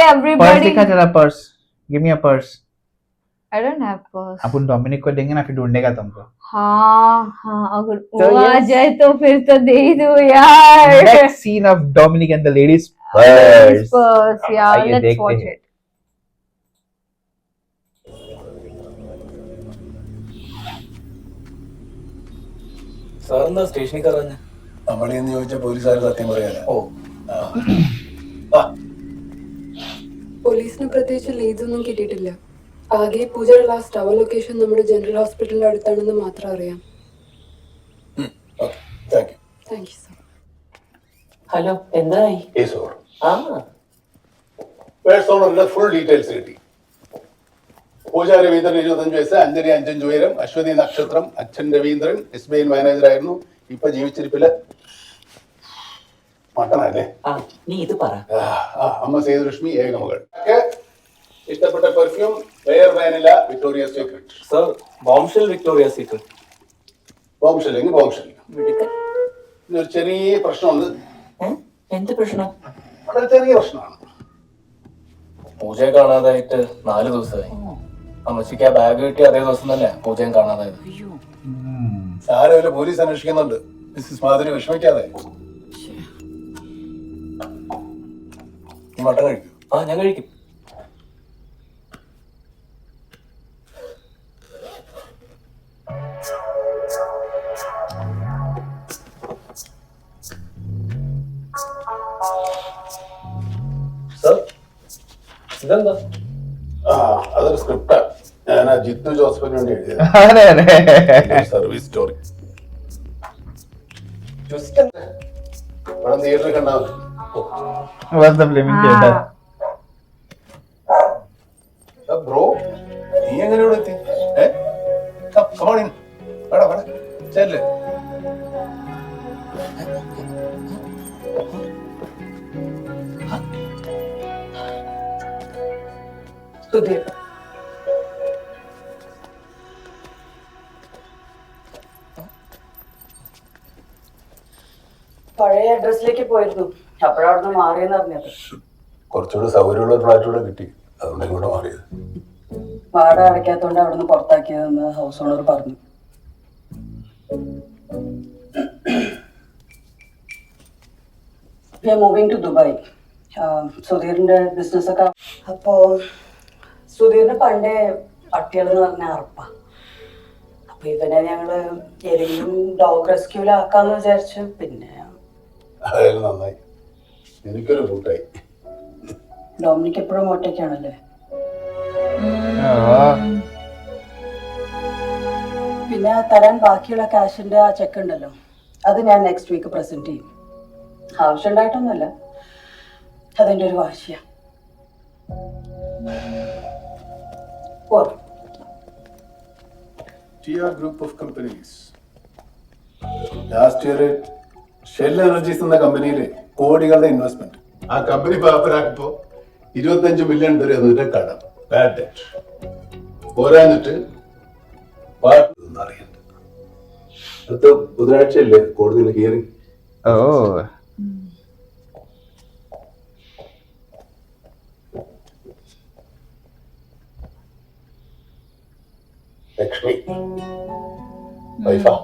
everybody. दिखा जरा purse. Give me a purse. I don't have purse. अपन Dominic को देंगे ना फिर ढूंढेगा तुमको. हाँ अगर So वो आ yes. जाए तो फिर तो दे ही दो यार. Next scene of Dominic and the ladies' purse. Purse, yeah. आइए Let's देखते watch हैं. it. സാറെന്താ സ്റ്റേഷനിൽ കയറാഞ്ഞ? നമ്മളെന്ന് ചോദിച്ച പോലീസുകാർ സത്യം പറയാനാ. ഓ പോലീസിന് പ്രത്യേകിച്ച് ലീഡ്സ് ഒന്നും കിട്ടിയിട്ടില്ല. ആകെ പൂജയുടെ ലാസ്റ്റ് ടവർ ലൊക്കേഷൻ നമ്മുടെ ജനറൽ ഹോസ്പിറ്റലിന്റെ അടുത്താണെന്ന് മാത്രം അറിയാം. Thank you. Thank you sir. Hello എന്തായി? Case over. ആ പേഴ്സ് ഓണറിന്റെ ഫുൾ ഡീറ്റെയിൽസ് കിട്ടി. പൂജ രവീന്ദ്രൻ 25 വയസ്സ്, അഞ്ജലി 5 ഉയരം, അശ്വതി നക്ഷത്രം, അച്ഛൻ രവീന്ദ്രൻ SBI മാനേജറായിരുന്നു, ഇപ്പൊ ജീവിച്ചിരിപ്പില്ല. മട്ടനല്ലേ? നീ ഇത് പറ. അമ്മ സേതുലക്ഷ്മി, ഏകമകൾ. ഇഷ്ടപ്പെട്ട perfume rare vanilla Victoria Secret. Sir bombshell Victoria Secret. ബോംഷെല്ലെങ്കിൽ ബോംഷെൽ. ഒരു ചെറിയ പ്രശ്നമുണ്ട്. എന്ത് പ്രശ്നം? വളരെ ചെറിയ പ്രശ്നമാണ്. പൂജയെ കാണാതായിട്ട് 4 ദിവസമായി. അമ്മച്ചിക്ക് ആ ബാഗ് കിട്ടിയ അതേ ദിവസം തന്നെ പൂജയും കാണാതായത്. സാരമില്ല, പോലീസ് അന്വേഷിക്കുന്നുണ്ട്. മിസ്സിസ് മാധുരി വിഷമിക്കാതെ. മട്ടൻ കഴിക്കും? ഞാൻ കഴിക്കും. സർ ഇതെന്താ? അതൊരു സ്ക്രിപ്റ്റാ. ഞാൻ ജിത്തു ജോസഫിന് വേണ്ടി എഴുതിയത്. Service story. ഇവിടെ തിയേറ്ററിൽ കണ്ടാ മതി. Was the flaming theater? Bro, നീ എങ്ങനെ ഇവിടെ എത്തി? ചെല്ല്. പഴയ അഡ്രസ്സിലേക്ക് പോയിരുന്നു. അപ്പോഴവിടുന്ന് മാറിയെന്ന് അറിഞ്ഞത്. കുറച്ചുകൂടെ സൗകര്യമുള്ള ഫ്ലാറ്റുകൂടെ കിട്ടി, അതുകൊണ്ട് ഇങ്ങോട്ട് മാറിയത്. വാടക അടയ്ക്കാത്തോണ്ട് അവിടുന്ന് പുറത്താക്കിയതെന്ന് ഹൗസ് ഓണർ പറഞ്ഞു. Moving to Dubai. സുധീറിന്റെ ബിസിനസ് ഒക്കെ. അപ്പോ സുധീറിന് പണ്ടേ പട്ടികളെന്ന് പറഞ്ഞ അറപ്പാ. അപ്പൊ ഇവനെ ഞങ്ങള് ഏതെങ്കിലും ഡോഗ് റെസ്ക്യൂലാക്കാന്ന് വിചാരിച്ചു. പിന്നെ അതായാലും നന്നായി, എനിക്കൊരു കൂട്ടായി. ഡൊമിനിക് എപ്പോഴും ഒറ്റയ്ക്കാണല്ലേ. പിന്നെ തരാൻ ബാക്കിയുള്ള ക്യാഷിന്റെ ആ ചെക്ക് ഉണ്ടല്ലോ, അത് ഞാൻ നെക്സ്റ്റ് വീക്ക് പ്രസന്റ് ചെയ്യും. ആവശ്യം ഉണ്ടായിട്ടൊന്നുമല്ല, അതിന്റെ ഒരു വാശിയാ. TR Group of Companies. Last year shell energies എന്ന കമ്പനിയിലെ കോടികളുടെ ഇൻവെസ്റ്റ്മെന്റ്. ആ കമ്പനി പാപ്പരാക്കിപ്പോ 25 മില്യൺ വരെ കടം. Bad debt. പോരാഞ്ഞിട്ട് അറിയണ്ട. അടുത്ത ബുധനാഴ്ചയല്ലേ കോടതിയിലെ hearing? Oh. Lakshmi വൈഫാ?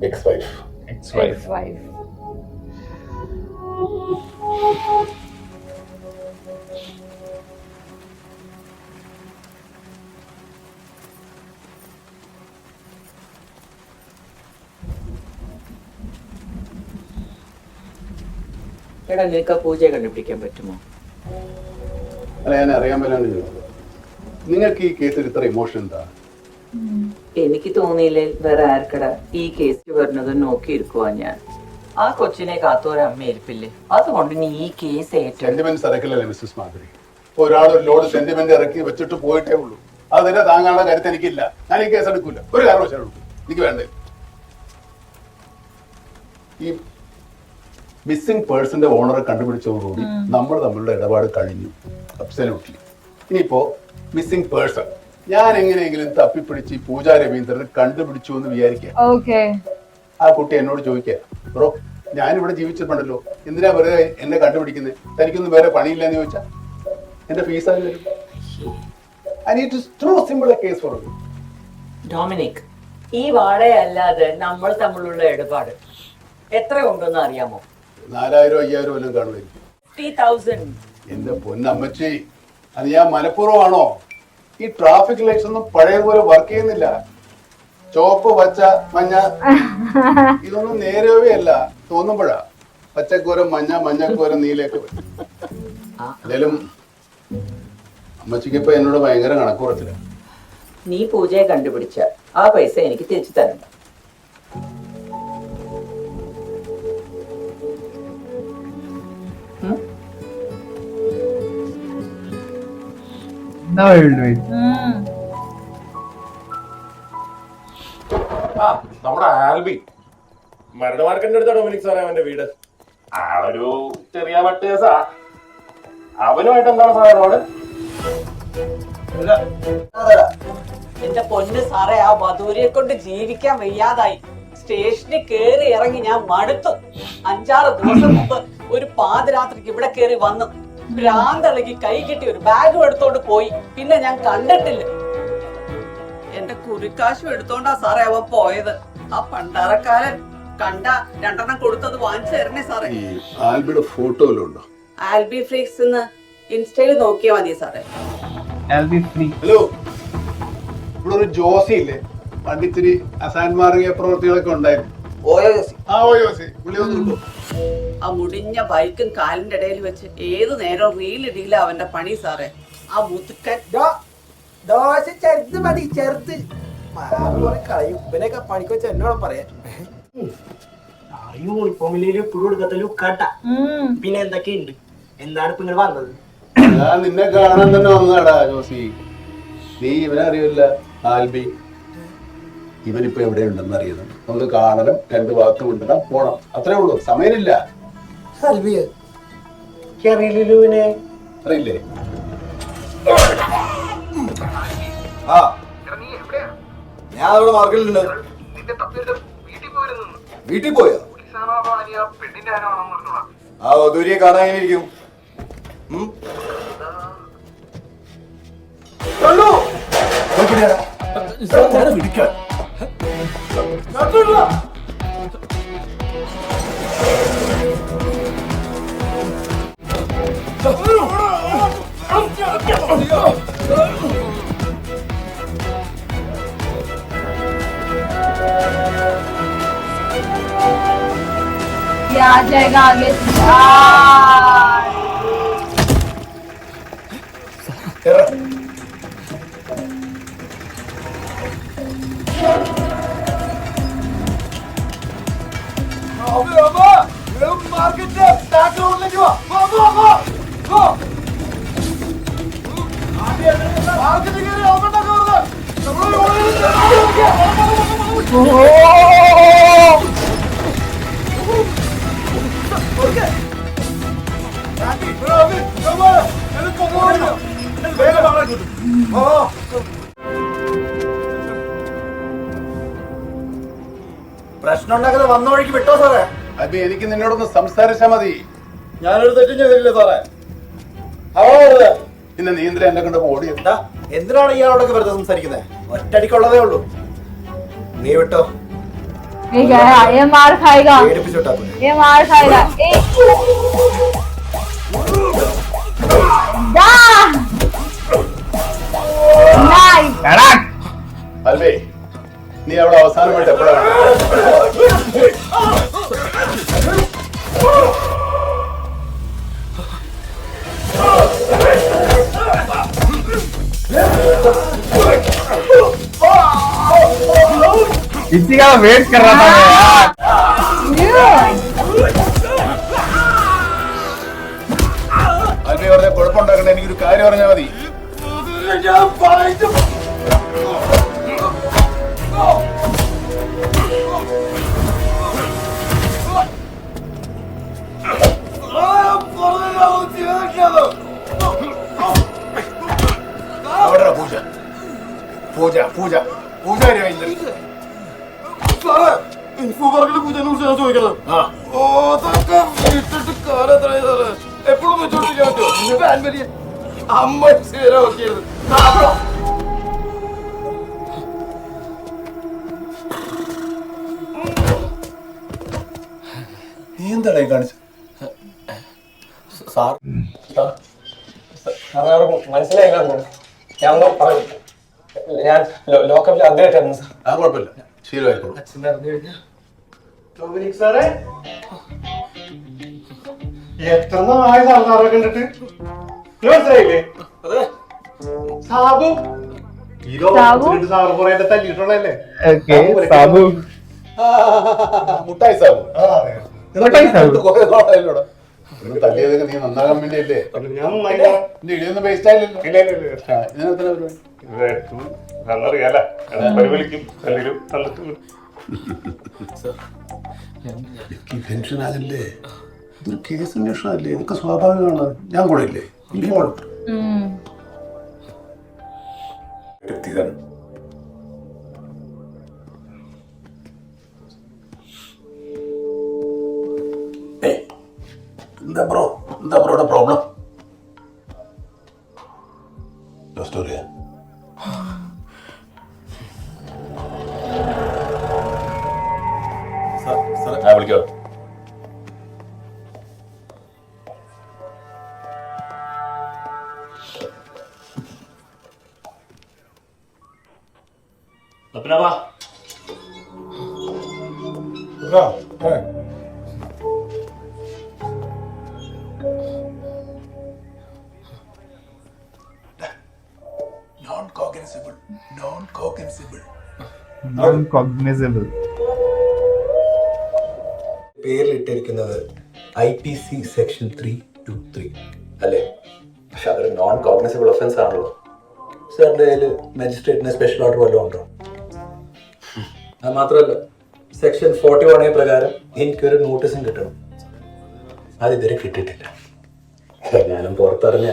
ex-wife. Ex-wife. എടാ നിനക്ക് ആ പൂജയെ കണ്ടുപിടിക്കാൻ പറ്റുമോ? അല്ല, ഞാൻ അറിയാൻ പറ്റാണ്ട് ചോദിച്ചത്. നിങ്ങൾക്ക് ഈ കേസിൽ ഇത്ര ഇമോഷൻ എന്താ? എനിക്ക് തോന്നിയില്ലേ വേറെ ആർക്കടാ ഈ കേസ് വരുന്നത് നോക്കിയിരിക്കുവാ ഞാൻ. ആ കൊച്ചിനെ കാത്തോരമ്മ ഏൽപ്പില്ലേ, അതുകൊണ്ട് നീ ഈ കേസ് ഏറ്റെടുത്തു. സെന്റിമെന്റ്സ് ഇറക്കില്ലല്ലേ മിസ്സസ് മാധുരി? ഒരാൾ ഒരു ലോഡ് സെന്റിമെന്റ് ഇറക്കി വെച്ചിട്ട് പോയിട്ടേ ഉള്ളൂ. അതിനെ താങ്ങാനുള്ള കരുത്ത് എനിക്കില്ല. ഞാൻ ഈ കേസ് എടുക്കൂല, ഒരു കാരണവശാലും എടുക്കും. എനിക്ക് വേണ്ടേ. ഈ മിസ്സിംഗ് പേഴ്സന്റെ ഓണറെ കണ്ടുപിടിച്ചതോടുകൂടി നമ്മൾ തമ്മിലുള്ള ഇടപാട് കഴിഞ്ഞു. അബ്സല്യൂട്ട്ലി. ഇനിയിപ്പോ മിസ്സിംഗ് പേഴ്സൺ ഞാൻ എങ്ങനെയെങ്കിലും തപ്പിപ്പിടിച്ച് പൂജ രവീന്ദ്രനെ കണ്ടുപിടിച്ചു എന്ന് വിചാരിക്കാം. ആ കുട്ടി എന്നോട് ചോദിക്കുക, ബ്രോ ഞാനിവിടെ ജീവിച്ചിട്ടുണ്ടല്ലോ, എന്തിനാ വെറുതെ എന്നെ കണ്ടുപിടിക്കുന്നത്? തനിക്കൊന്നും വേറെ പണിയില്ലെന്ന് ചോദിച്ചാ എന്റെ ഫീസ് ആയി വരും. And it is too simple a case for me. Dominic, ഈ വാടകയല്ലാതെ നമ്മൾ തമ്മിലുള്ള ഇടപാട് എത്ര ഉണ്ടെന്ന് അറിയാമോ? 4000 5000 വല്ലതും കാണുമായിരിക്കും. 50,000. എന്റെ പൊന്നമ്മച്ചി, അത് ഞാൻ മനഃപൂർവ്വമാണോ? ഈ ട്രാഫിക് ലൈറ്റ്സ് ഒന്നും പഴയതുപോലെ വർക്ക് ചെയ്യുന്നില്ല. ചോപ്പ്, പച്ച, മഞ്ഞ ഇതൊന്നും നേരവേ അല്ല, തോന്നുമ്പോഴാ. പച്ചക്കോരം മഞ്ഞ, മഞ്ഞക്കോരം നീലയൊക്കെ വരും. എന്തായാലും അമ്മച്ചിക്ക് ഇപ്പൊ എന്നോട് ഭയങ്കര കണക്കുറച്ചില്ല. നീ പൂജയെ കണ്ടുപിടിച്ച ആ പൈസ എനിക്ക് തിരിച്ചു തരണ്ട. Now I will do it. ആ നമ്മുടെ ആൽബി മരണമാർക്കന്റെ അടുത്ത ഡൊമിനിക് സാറേ അവന്റെ വീട്. ആളൊരു ചെറിയ വട്ടേസാ. അവനുമായിട്ട് എന്താണ് സാറേ റോഡ്? എന്റെ പൊന്ന് സാറേ, ആ വധൂരിയെ കൊണ്ട് ജീവിക്കാൻ വയ്യാതായി. സ്റ്റേഷനിൽ കേറി ഇറങ്ങി ഞാൻ മടുത്തു. 5-6 ദിവസം മുമ്പ് ഒരു പാതിരാത്രിക്ക് ഇവിടെ കേറി വന്നു. ഭ്രാന്തളകി കൈ കിട്ടി ഒരു ബാഗും എടുത്തോണ്ട് പോയി. പിന്നെ ഞാൻ കണ്ടിട്ടില്ല. എന്റെ കുറിക്കാശും എടുത്തോണ്ടാ സാറേ അവൻ പോയത്. ആ പണ്ടാറക്കാരൻ കണ്ട 2 കൊടുത്തത് വാങ്ങിച്ചു തരണേ സാറേ. ഈ ആൽബിയുടെ ഫോട്ടോ വല്ലതും ഉണ്ടോ? ആൽബി ഫ്ലിക്സ് ഇൻസ്റ്റയിൽ നോക്കിയാ മതി സാറേ. I'll be free. ഹലോ, ഇവിടെ ഒരു ജോസി ഇല്ലേ, പണ്ടിത്തിരി അസാൻമാർഗീയ പ്രവൃത്തികളൊക്കെ ഉണ്ടായിരുന്നു. ആ ഓ ജോസി, പുള്ളി ഒന്ന് കിട്ടും. ആ മുടിഞ്ഞ ബൈക്കും കാലിന്റെ ഇടയിൽ വെച്ച് ഏതു നേരം റീലിടിയില്ല അവന്റെ പണി സാറേ. ആ മുതുക്കൻ ദോശ ചെറുത് മതി, ചെറുത് കളയും. ഇവനൊക്കെ പണിക്ക് വെച്ച് എന്നോട് പറയാൻ യൂണിഫോമില് പുഴു എടുക്കത്തലും കട്ട. പിന്നെ എന്തൊക്കെയുണ്ട്? എന്താണ് ഇപ്പൊ ഇങ്ങനെ വന്നത്? ഞാൻ നിന്നെ കാണാൻ തന്നെ വന്നതാടാ ജോസി. നീ ഇവനെ അറിയില്ല, ആൽബി. ഇവനിപ്പോ എവിടെയുണ്ടെന്ന് അറിയുന്നത്. ഒന്ന് കാണണം, 2 വാക്ക് കൊണ്ടിടാം, പോണം. അത്രേ ഉള്ളൂ, സമയമില്ല. അറിയില്ലല്ലോ ഇവനെ. അറിയില്ലേ? ആ ഞാൻ അവിടെ മാർക്കറ്റിലുണ്ട്. വീട്ടിൽ പോയോ? ആ വധൂരിയെ കാണാൻ എങ്ങനെ ഇരിക്കും? ये आ जाएगा आगे से। പ്രശ്നം ഉണ്ടാക്കുന്നത് വന്ന വഴിക്ക് വിട്ടോ സാറേ. അബി, എനിക്ക് നിന്നോടൊന്ന് സംസാരിച്ചാ മതി. ഞാനൊരു തെറ്റും ചെയ്തില്ല സാറേ. പിന്നെ നീ എന്തിനാ എന്നെ കൊണ്ട് ഓടിയത്? എന്തിനാണ് ഇയാളോടൊക്കെ വെറുതെ സംസാരിക്കുന്നത്? ഒറ്റടിക്കുള്ളതേ ഉള്ളൂ. നീ വിട്ടോ. ये मार खाएगा, പേടിപ്പിച്ചിട്ടാ ये मार खाएगा। അൽബേ, നീ അവിടെ അവസാനമായിട്ട് എപ്പോഴാണ്? इसी का वेट कर रहा था मैं यार। അൽബേ, വെറുതെ കുഴപ്പമുണ്ടാക്കണ്ട. എനിക്കൊരു കാര്യം പറഞ്ഞാൽ മതി. അവിടെ പൂജ പൂജ പൂജ പൂജാരി ഇൻഫോ പാർക്കിലെ പൂജനെ കുറിച്ചാണ് ചോദിക്കുന്നത്. ഓ അതൊക്കെ വിട്ടിട്ട് കാലം എത്രയായി സാറേ? എപ്പോഴും വെച്ചോണ്ടിരിക്കാൻ പറ്റുമോ? ഫാൻ വലിയ അമ്മ ചേരാ നോക്കിയത്. നീ എന്താണ് കാണിച്ചത്? സാർ മനസ്സിലായില്ല. ഞാൻ ഒന്നും പറയും. ഞാൻ ലോക്കപ്പിൽ ആദ്യമായിട്ടായിരുന്നു സാർ. ആ കുഴപ്പമില്ല, ശീലമായിക്കോളൂ. അച്ഛൻ അറിഞ്ഞു കഴിഞ്ഞാൽ ഡൊമിനിക് സാറേ, എത്ര നാളായി സാറിനെ കണ്ടിട്ട്? മനസ്സിലായില്ലേ? അതെ സാബു സാബു? സാറ് കുറെ തല്ലിയിട്ടുള്ളല്ലേ? സാബു മുട്ടായി സാബു. മുട്ടായി സാബു. കുറെ നാളായല്ലോടാ. ഇവിടെ തല്ലിയതൊക്കെ നീ നന്നാകാൻ വേണ്ടിയല്ലേ? ഞാൻ നിന്റെ ഇടിയൊന്നും വേസ്റ്റ് ആയില്ലല്ലോ. ഇതിനെത്ര പരിപാടി? അറിയാല പരിപാലിക്കും എന്തെങ്കിലും തന്നിട്ട് ടെൻഷൻ ആകല്ലേ? ഇതൊരു കേസ് അന്വേഷണമല്ലേ? ഇതൊക്കെ സ്വാഭാവികമാണ്. ഞാൻ കൂടെ ഇല്ലേ? എനിക്ക് കുഴപ്പം. എന്താ ബ്രോയുടെ പ്രോബ്ലം? സ്റ്റോറിയാ? വിളിക്കോ? അപ്പനാവാ non-cognizable. പേരിലിട്ടിരിക്കുന്നത് IPC സെക്ഷൻ 323 അല്ലേ? പക്ഷെ അതൊരു നോൺ കോഗ്നിസിബിൾ ഒഫൻസ് ആണല്ലോ. സാറിൻ്റെ കയ്യിൽ മജിസ്ട്രേറ്റിന് സ്പെഷ്യൽ ഓർഡർ വല്ലതും ഉണ്ടോ? അത് മാത്രമല്ല, സെക്ഷൻ 41A പ്രകാരം എനിക്കൊരു നോട്ടീസും കിട്ടണം. അതിതുവരെ കിട്ടിയിട്ടില്ല. ഞാനും പുറത്തറിഞ്ഞ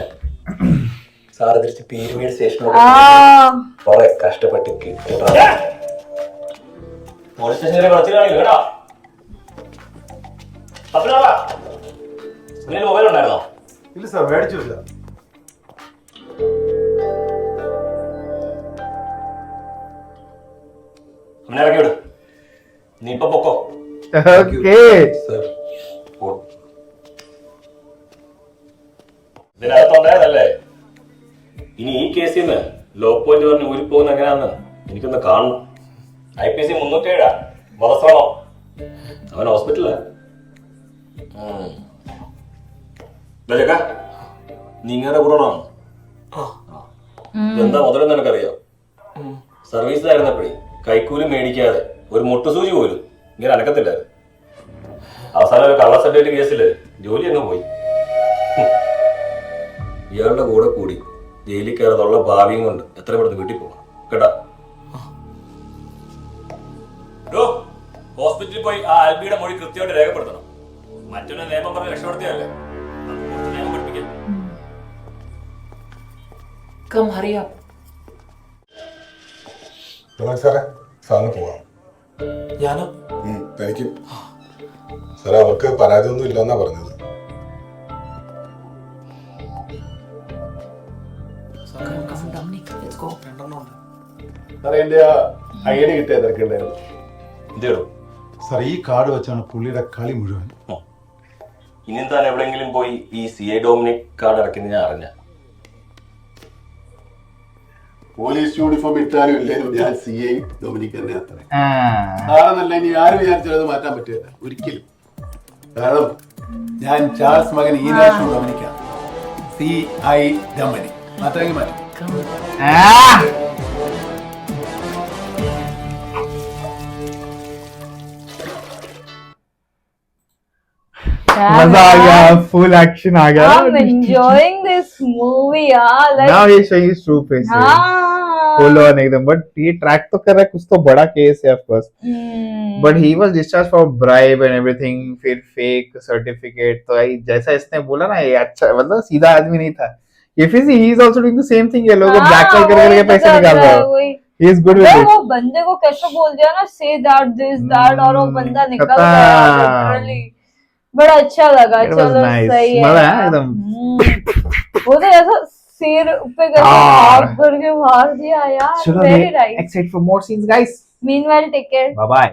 സാറ് തിരിച്ച് പീരുമേട് സ്റ്റേഷനിൽ കുറെ കഷ്ടപ്പെട്ട് കിട്ടിയിട്ടാ. പോലീസ് സ്റ്റേഷനിലെ കുറച്ചിലാണെങ്കിൽ കേട്ടോ. അപ്പനാവാ മൊബൈൽ ഉണ്ടായിരുന്നോ? ഇല്ല സാർ, മേടിച്ചില്ല. അവനെ ഇറക്കി വിട്. നീ ഇപ്പൊ പൊക്കോ. ഇതിനകത്തുണ്ടായതല്ലേ. ഇനി ഈ കേസിൽ നിന്ന് ലോ പോയിന്റ് പറഞ്ഞ് ഊരിപ്പോകുന്ന എങ്ങനെയാന്ന് എനിക്കൊന്ന് കാണണം. IPC 307 വധശ്രമം. അവൻ ഹോസ്പിറ്റലിലാ. നിങ്ങളുടെ ഗുണമാണ്. എന്താ മുതലെന്ന് എനിക്കറിയാം. സർവീസിലായിരുന്നപ്പോഴേ കൈക്കൂലി മേടിക്കാതെ ഒരു മുട്ടുസൂചി പോലും ഇങ്ങനെ അനക്കത്തില്ലായിരുന്നു. അവസാനം ഒരു കള്ള സർട്ടിഫിക്കറ്റ് കേസില് ജോലി അങ്ങ് പോയി. ഇയാളുടെ കൂടെ കൂടി ജയിലിൽ കയറാതുള്ള ഭാവിയും കൊണ്ട് എത്ര പെട്ടെന്ന് വീട്ടിൽ പോകണം കേട്ടാ. ഹോസ്പിറ്റലിൽ പോയി ആ ആൽബിയുടെ മൊഴി കൃത്യമായിട്ട് രേഖപ്പെടുത്തണം. മറ്റൊരു നിയമം പറഞ്ഞ് രക്ഷപ്പെടുത്തിയല്ലേ നിയമം പഠിപ്പിക്കാൻ. സാറേ, സാറിന് പോവാം. ഞാനോ? എനിക്ക് സാറേ, അവർക്ക് പരാതിയൊന്നും ഇല്ലെന്നാ പറഞ്ഞത്. സാറേ, എന്റെ ഐഡി കിട്ടിയ തിരക്കുണ്ടായിരുന്നു. എന്തേടോ സാർ, ഈ കാർഡ് വെച്ചാണ് പുള്ളിയുടെ കളി മുഴുവൻ. ഇനി താൻ എവിടെയെങ്കിലും പോയി ഈ CA ഡൊമിനിക് കാർഡ് ഇറക്കി ഞാൻ അറിഞ്ഞ. പോലീസ് യൂണിഫോം ഇട്ടാലും ഇല്ലേലും ഞാൻ CA ഡൊമിനിക് തന്നെ അത്ര. സാറെന്നല്ല ഇനി ആരും വിചാരിച്ചത് മാറ്റാൻ പറ്റില്ല ഒരിക്കലും. കാരണം ഞാൻ ചാൾസ് മകൻ ഈനാശു ഡൊമിനിക്കാണ്. CI ഡൊമിനിക് മാറ്റാമെങ്കിൽ മാറ്റും. मजा आ गया, full action आ गया. I'm enjoying this movie, yeah. Like, Now he's showing his true face. Full on एकदम. But ये track तो कर रहा है, कुछ तो बड़ा case है of course. But he was discharged for bribe and everything. फिर fake certificate. तो जैसा इसने बोला ना, ये अच्छा मतलब सीधा आदमी नहीं था. If he is also doing the same thing, ये लोग blackmail करके पैसे निकाल रहे हैं. he is good with अरे it. वो बंदे को कैसे बोल दिया ना, say that this that, और वो बंदा निकल खत्म। गया literally। बड़ा अच्छा लगा। It was चलो nice. सही है मजा आया यार। एकदम। वो तो ऐसा सिर पे कैसे हाँ। हाथ करके मार दिया यार। चलो Very nice। excited for more scenes guys. Meanwhile, take care. Bye bye.